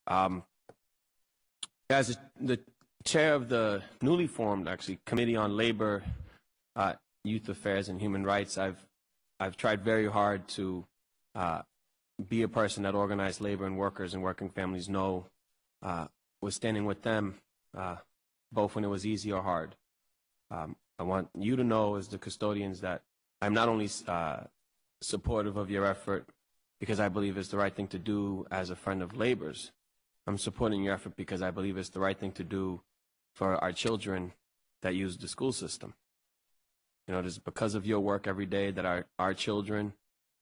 Um, as the chair of the newly formed, actually, Committee on Labor, Youth Affairs, and Human Rights, I've tried very hard to be a person that organized labor and workers and working families know was standing with them, both when it was easy or hard. I want you to know, as the custodians, that I'm not only supportive of your effort because I believe it's the right thing to do as a friend of labor's. I'm supporting your effort because I believe it's the right thing to do for our children that use the school system. You know, it is because of your work every day that our children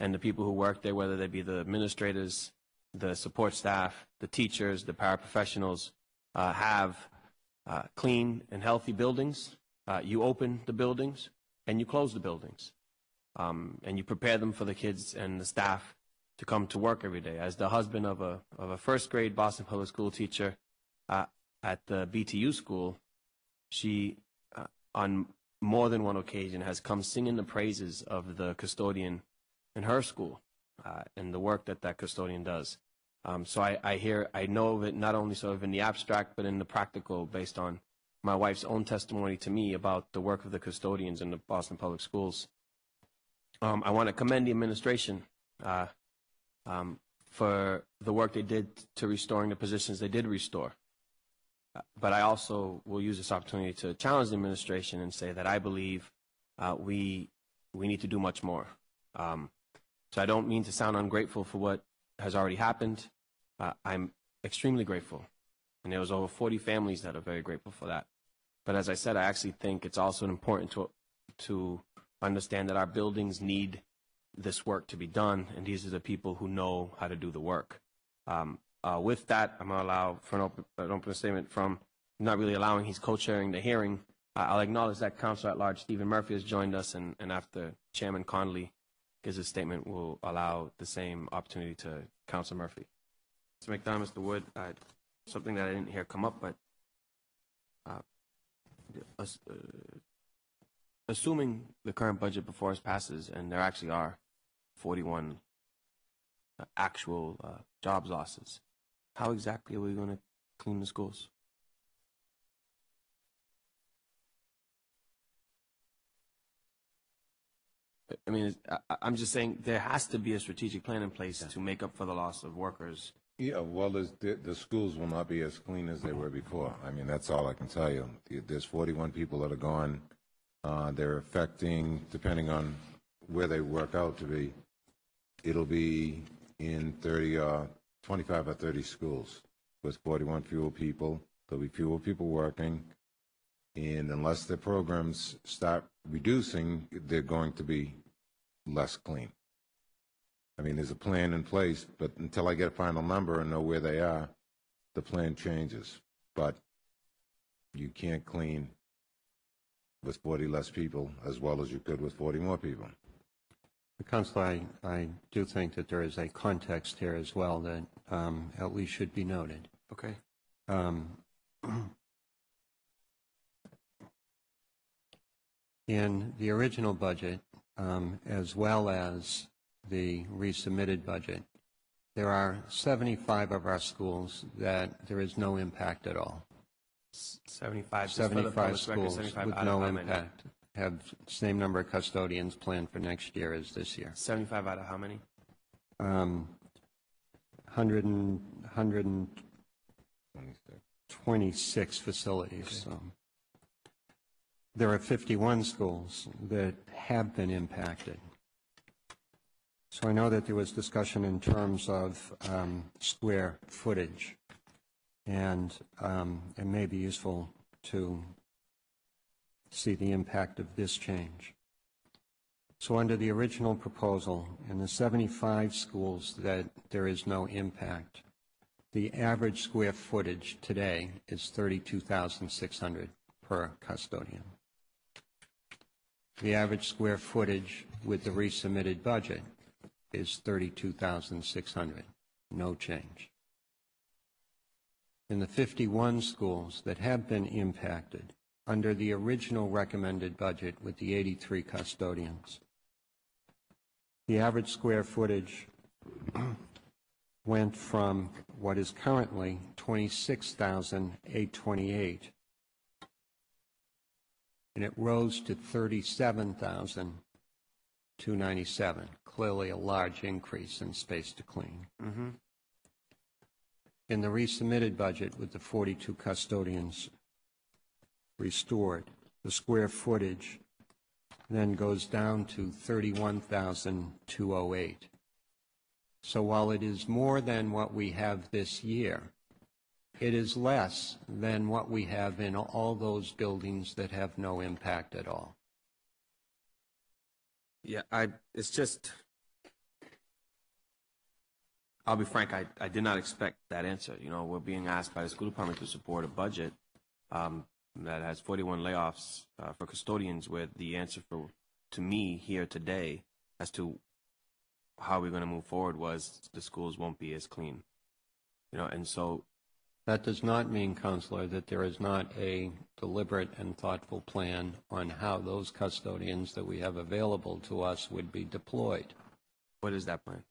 and the people who work there, whether they be the administrators, the support staff, the teachers, the paraprofessionals, have clean and healthy buildings. You open the buildings and you close the buildings. And you prepare them for the kids and the staff to come to work every day. As the husband of a first grade Boston Public School teacher at the BTU school, she, on more than one occasion, has come singing the praises of the custodian in her school and the work that custodian does. So I know of it not only sort of in the abstract, but in the practical, based on my wife's own testimony to me about the work of the custodians in the Boston Public Schools. I want to commend the administration for the work they did to restoring the positions they did restore. But I also will use this opportunity to challenge the administration and say that I believe we need to do much more. So I don't mean to sound ungrateful for what has already happened. I'm extremely grateful. And there was over 40 families that are very grateful for that. But as I said, I actually think it's also important to understand that our buildings need this work to be done, and these are the people who know how to do the work. With that, I'm going to allow for an open statement from, not really allowing, he's co-chairing the hearing. I'll acknowledge that Councilor at Large Stephen Murphy has joined us, and after Chairman Conley gives his statement, we'll allow the same opportunity to Councilor Murphy. Mr. McDonough, Mr. Wood, something that I didn't hear come up, but assuming the current budget before us passes, and there actually are 41 actual jobs losses, how exactly are we going to clean the schools? I mean, I'm just saying there has to be a strategic plan in place to make up for the loss of workers. Yeah, well, the schools will not be as clean as they were before. I mean, that's all I can tell you. There's 41 people that are gone. They're affecting, depending on where they work out to be, it'll be in 25 or 30 schools with 41 fewer people. There'll be fewer people working. And unless their programs start reducing, they're going to be less clean. I mean, there's a plan in place, but until I get a final number and know where they are, the plan changes. But you can't clean with 40 less people as well as you could with 40 more people. Councilor, I do think that there is a context here as well that at least should be noted. Okay. In the original budget, as well as the resubmitted budget, there are 75 of our schools that there is no impact at all. 75 schools with no impact have the same number of custodians planned for next year as this year. 75 out of how many? 126 facilities. Okay. So there are 51 schools that have been impacted. So I know that there was discussion in terms of square footage, and it may be useful to see the impact of this change. So under the original proposal, in the 75 schools that there is no impact, the average square footage today is 32,600 per custodian. The average square footage with the resubmitted budget is 32,600, no change. In the 51 schools that have been impacted, under the original recommended budget with the 83 custodians, the average square footage went from what is currently $26,828, and it rose to $37,297. Clearly a large increase in space to clean. Mm-hmm. In the resubmitted budget, with the 42 custodians restored, the square footage then goes down to 31,208. So while it is more than what we have this year, it is less than what we have in all those buildings that have no impact at all. Yeah, it's just, I'll be frank, I did not expect that answer. You know, we're being asked by the school department to support a budget that has 41 layoffs for custodians, where the answer to me here today as to how we're going to move forward was the schools won't be as clean. You know, and so that does not mean, Counselor, that there is not a deliberate and thoughtful plan on how those custodians that we have available to us would be deployed. what is that plan?